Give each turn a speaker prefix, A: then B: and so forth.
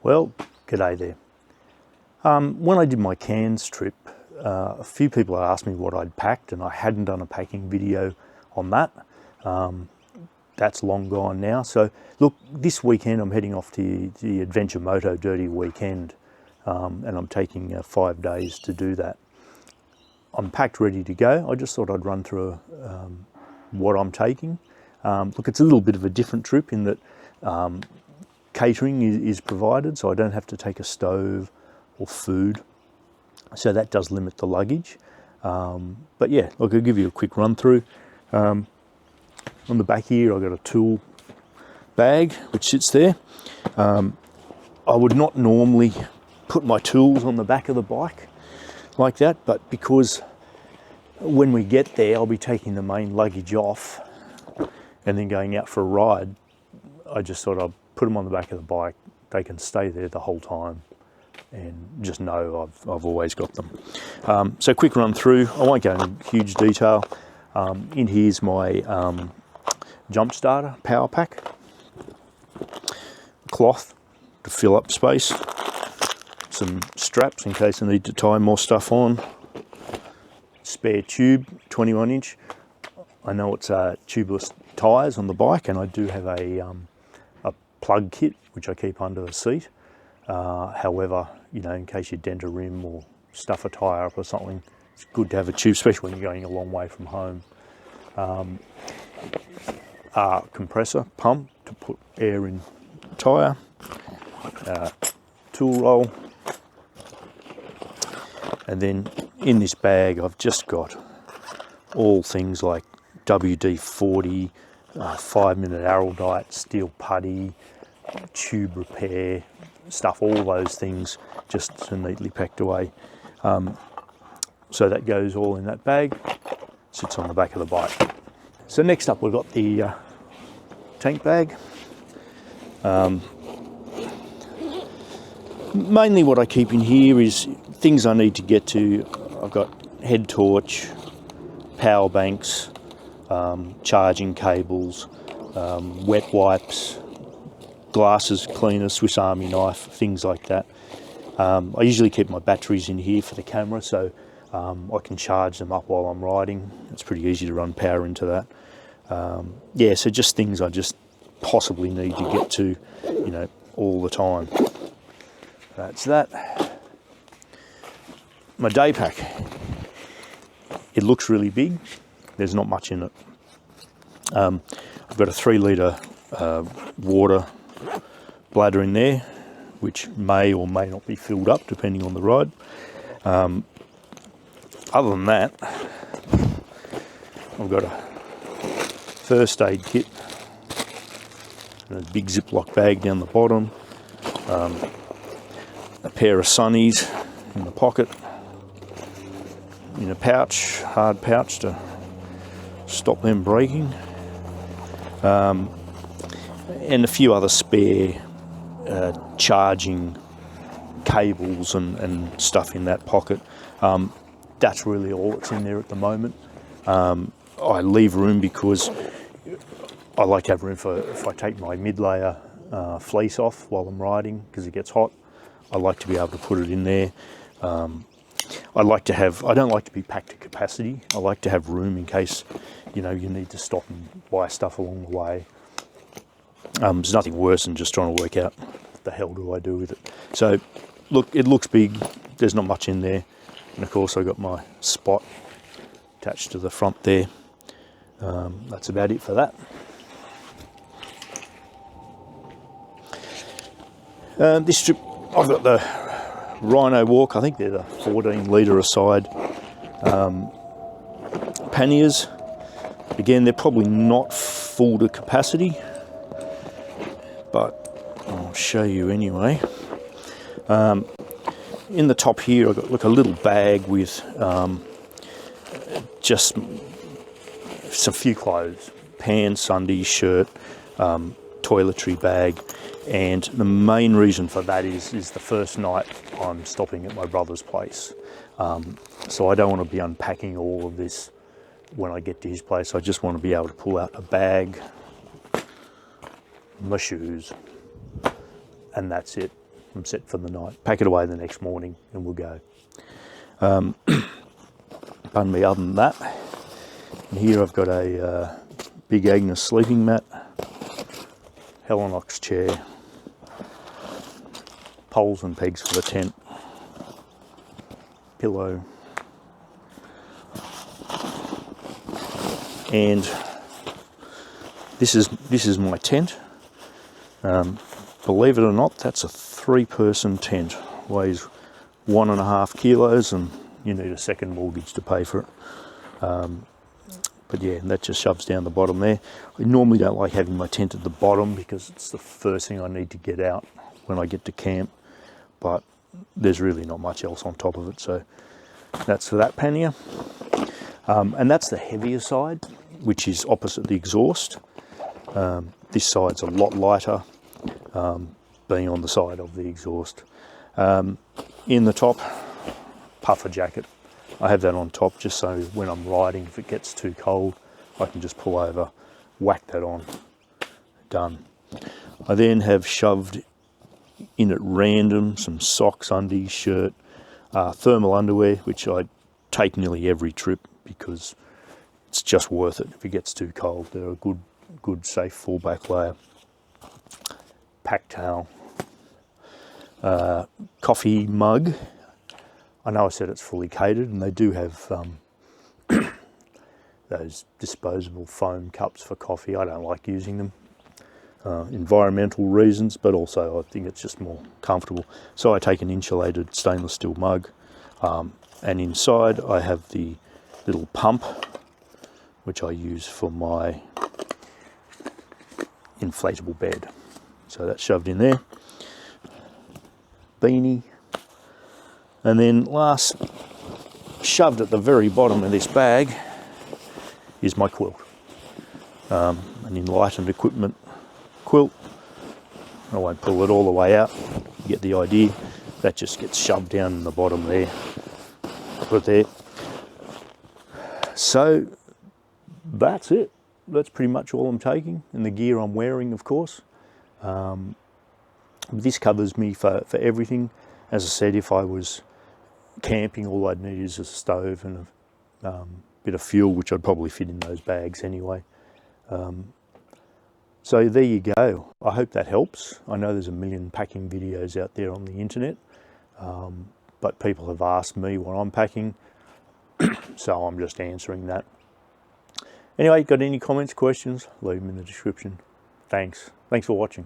A: Well, g'day there. When I did my Cairns trip, a few people asked me what I'd packed, and I hadn't done a packing video on that. That's long gone now. So look, this weekend I'm heading off to the Adventure Moto Dirty Weekend, and I'm taking 5 days to do that. I'm packed ready to go. I just thought I'd run through what I'm taking. Look, it's a little bit of a different trip in that catering is provided, so I don't have to take a stove or food. So that does limit the luggage. But yeah, look, I'll give you a quick run through. On the back here, I've got a tool bag which sits there. I would not normally put my tools on the back of the bike like that, but because when we get there, I'll be taking the main luggage off and then going out for a ride. I just thought I'd put them on the back of the bike. They can stay there the whole time and just know I've always got them. So quick run through. I won't go into huge detail. In here's my jump starter power pack, cloth to fill up space, some straps in case I need to tie more stuff on, spare tube, 21 inch. I know it's tubeless tyres on the bike, and I do have a plug kit which I keep under the seat. However, you know, in case you dent a rim or stuff a tyre up or something, it's good to have a tube, especially when you're going a long way from home. Compressor pump to put air in the tyre, tool roll, and then in this bag I've just got all things like WD-40, 5-minute Araldite, steel putty, tube repair stuff, all those things just neatly packed away. So that goes all in that bag, sits on the back of the bike. So next up we've got the tank bag. Mainly what I keep in here is things I need to get to. I've got head torch, power banks, charging cables, wet wipes, glasses cleaner, Swiss Army knife, things like that. I usually keep my batteries in here for the camera, so I can charge them up while I'm riding. It's pretty easy to run power into that. Yeah, so just things I just possibly need to get to, you know, all the time. That's that. My day pack. It looks really big. There's not much in it. I've got a 3 litre water bladder in there, which may or may not be filled up depending on the ride. Other than that, I've got a first aid kit and a big Ziploc bag down the bottom, a pair of sunnies in the pocket, in a pouch, hard pouch to stop them breaking, and a few other spare charging cables and stuff in that pocket. That's really all that's in there at the moment. I leave room because I like to have room for if I take my mid-layer fleece off while I'm riding because it gets hot. I like to be able to put it in there. I don't like to be packed to capacity. I like to have room in case, you know, you need to stop and buy stuff along the way. There's nothing worse than just trying to work out what the hell do I do with it. So look, it looks big. There's not much in there. And of course I've got my Spot attached to the front there. That's about it for that. This trip I've got the Rhino Walk. I think they're the 14 litre a side panniers. Again, they're probably not full to capacity, but I'll show you anyway. In the top here I've got a little bag with just some few clothes, pants, undies, shirt, toiletry bag. And the main reason for that is the first night I'm stopping at my brother's place. So I don't want to be unpacking all of this when I get to his place. I just want to be able to pull out a bag, my shoes, and that's it. I'm set for the night. Pack it away the next morning and we'll go. Pardon me, other than that, and here I've got a Big Agnes sleeping mat, Helinox chair, poles and pegs for the tent, pillow, and this is my tent. Believe it or not, that's a 3-person tent. Weighs 1.5 kilos, and you need a second mortgage to pay for it. But yeah, that just shoves down the bottom there. I normally don't like having my tent at the bottom because it's the first thing I need to get out when I get to camp, but there's really not much else on top of it, so that's for that pannier. And that's the heavier side, which is opposite the exhaust. This side's a lot lighter, being on the side of the exhaust. In the top, puffer jacket. I have that on top just so when I'm riding, if it gets too cold, I can just pull over, whack that on, done. I then have shoved in at random some socks, undies, shirt, thermal underwear, which I take nearly every trip because it's just worth it. If it gets too cold, they're a good safe fallback layer. Pack towel, coffee mug. I know I said it's fully catered, and they do have those disposable foam cups for coffee. I don't like using them, environmental reasons, but also I think it's just more comfortable. So I take an insulated stainless steel mug, and inside I have the little pump, which I use for my inflatable bed. So that's shoved in there. Beanie. And then last, shoved at the very bottom of this bag, is my quilt. An Enlightened Equipment quilt. I won't pull it all the way out, you get the idea. That just gets shoved down in the bottom there. Put it there. So that's it. That's pretty much all I'm taking, and the gear I'm wearing, of course. This covers me for everything. As I said, if I was camping, all I'd need is a stove and a bit of fuel, which I'd probably fit in those bags anyway. So there you go. I hope that helps. I know there's a million packing videos out there on the internet, but people have asked me what I'm packing, so I'm just answering that. Anyway, got any comments, questions, leave them in the description. Thanks for watching.